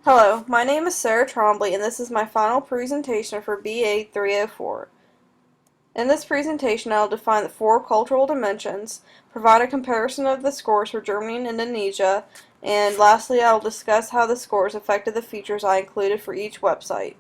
Hello, my name is Sarah Trombley, and this is my final presentation for BA 304. In this presentation, I will define the four cultural dimensions, provide a comparison of the scores for Germany and Indonesia, and lastly, I will discuss how the scores affected the features I included for each website.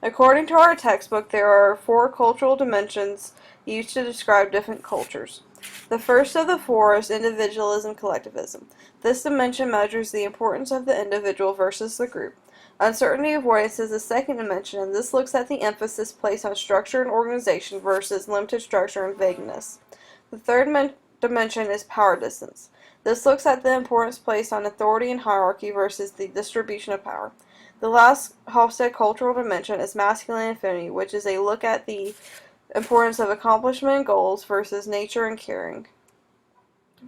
According to our textbook, there are four cultural dimensions used to describe different cultures. The first of the four is individualism collectivism. This dimension measures the importance of the individual versus the group. Uncertainty avoidance is the second dimension, and this looks at the emphasis placed on structure and organization versus limited structure and vagueness. The third dimension is power distance. This looks at the importance placed on authority and hierarchy versus the distribution of power. The last Hofstede cultural dimension is masculine affinity, which is a look at the importance of accomplishment and goals versus nature and caring.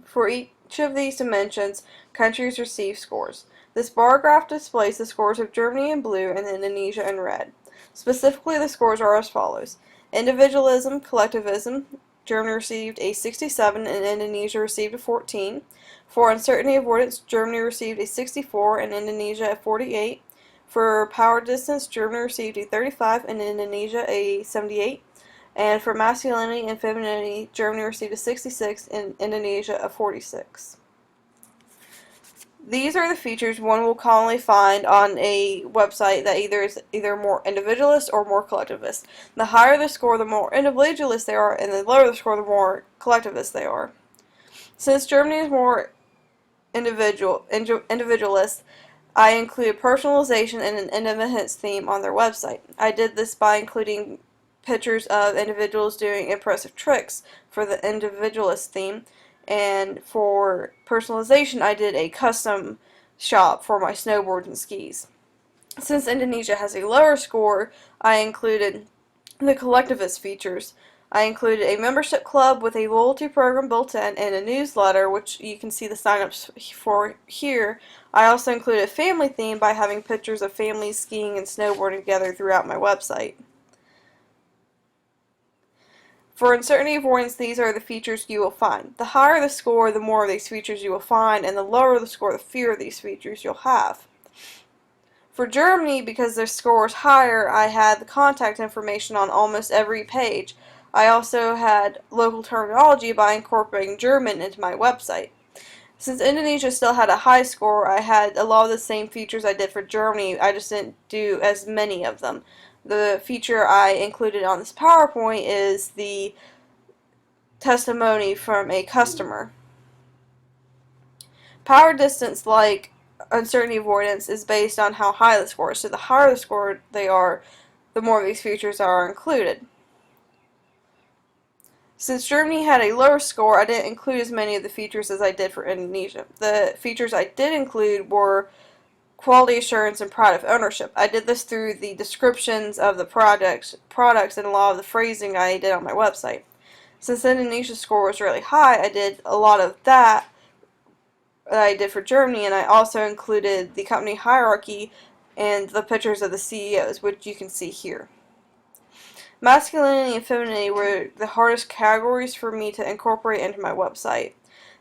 For each of these dimensions, countries receive scores. This bar graph displays the scores of Germany in blue and Indonesia in red. Specifically, the scores are as follows. Individualism, collectivism, Germany received a 67 and Indonesia received a 14. For uncertainty avoidance, Germany received a 64 and Indonesia a 48. For power distance, Germany received a 35 and Indonesia a 78. And for masculinity and femininity, Germany received a 66 and Indonesia a 46. These are the features one will commonly find on a website that is either more individualist or more collectivist. The higher the score, the more individualist they are, and the lower the score, the more collectivist they are. Since Germany is more individualist, I included personalization and an independence theme on their website. I did this by including pictures of individuals doing impressive tricks for the individualist theme, and for personalization I did a custom shop for my snowboards and skis. Since Indonesia has a lower score, I included the collectivist features. I included a membership club with a loyalty program built in and a newsletter, which you can see the sign-ups for here. I also included a family theme by having pictures of families skiing and snowboarding together throughout my website. For uncertainty avoidance, these are the features you will find. The higher the score, the more of these features you will find, and the lower the score, the fewer of these features you'll have. For Germany, because their score was higher, I had the contact information on almost every page. I also had local terminology by incorporating German into my website. Since Indonesia still had a high score, I had a lot of the same features I did for Germany, I just didn't do as many of them. The feature I included on this PowerPoint is the testimony from a customer. Power distance, like uncertainty avoidance, is based on how high the score is. So the higher the score they are, the more of these features are included. Since Germany had a lower score, I didn't include as many of the features as I did for Indonesia. The features I did include were quality assurance and pride of ownership. I did this through the descriptions of the products and a lot of the phrasing I did on my website. Since Indonesia's score was really high, I did a lot of that I did for Germany, and I also included the company hierarchy and the pictures of the CEOs, which you can see here. Masculinity and femininity were the hardest categories for me to incorporate into my website.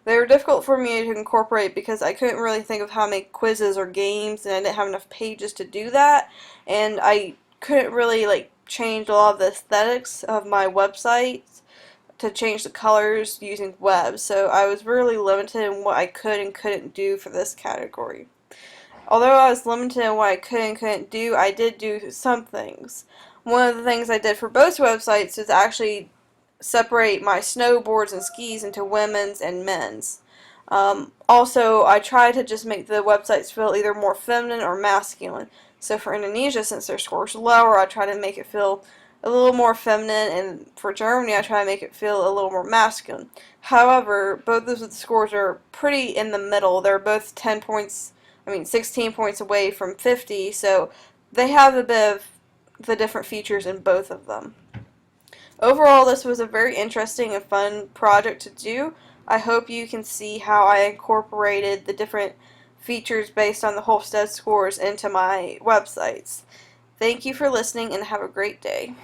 They were difficult for me to incorporate because I couldn't really think of how to make quizzes or games, and I didn't have enough pages to do that, and I couldn't really change a lot of the aesthetics of my website to change the colors using web, so I was really limited in what I could and couldn't do for this category. Although I was limited in what I could and couldn't do, I did do some things. One of the things I did for both websites is actually separate my snowboards and skis into women's and men's. Also, I tried to just make the websites feel either more feminine or masculine. So for Indonesia, since their score is lower, I try to make it feel a little more feminine, and for Germany, I try to make it feel a little more masculine. However, both of the scores are pretty in the middle. They're both 16 points away from 50, so they have a bit of the different features in both of them. Overall, this was a very interesting and fun project to do. I hope you can see how I incorporated the different features based on the Hofstede scores into my websites. Thank you for listening and have a great day.